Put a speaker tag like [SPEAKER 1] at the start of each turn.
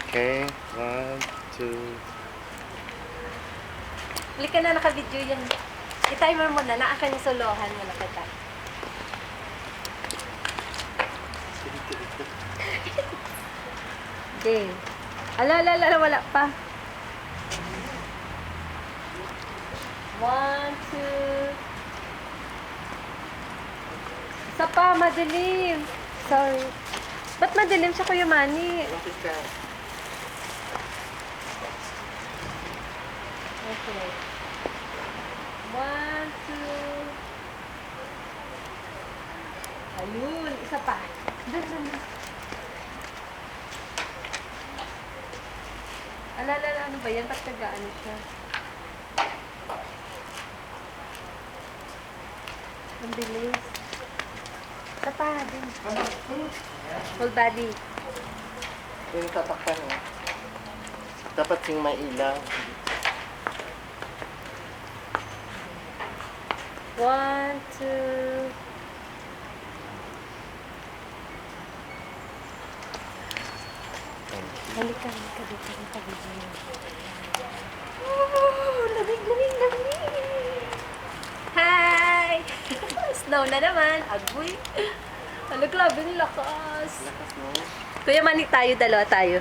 [SPEAKER 1] Okay, 1, 2.
[SPEAKER 2] Balik ka na, naka-video yun. I-timer mo na, naakan yung solohan mo na kita. Okay. Ala, wala pa. 1, 2. Isa pa, madilim. Sorry. Ba't madilim siya, Kuya Manny?
[SPEAKER 1] Bakit ka?
[SPEAKER 2] Okay. 1, 2. Ayun, isa pa. Doon. Ala, ano ba yan? Ba't nag-ano siya? Ang bilis. Isa pa, din. Full body.
[SPEAKER 1] Yung tatakpan mo. Dapat yung may ilaw.
[SPEAKER 2] 1, 2. Halika dito. Oh, lamig. Hi! Snow na naman. Agoy. Ano, grabe yung lakas.
[SPEAKER 1] Lakas mo.
[SPEAKER 2] Kuya Manny, dalawa tayo.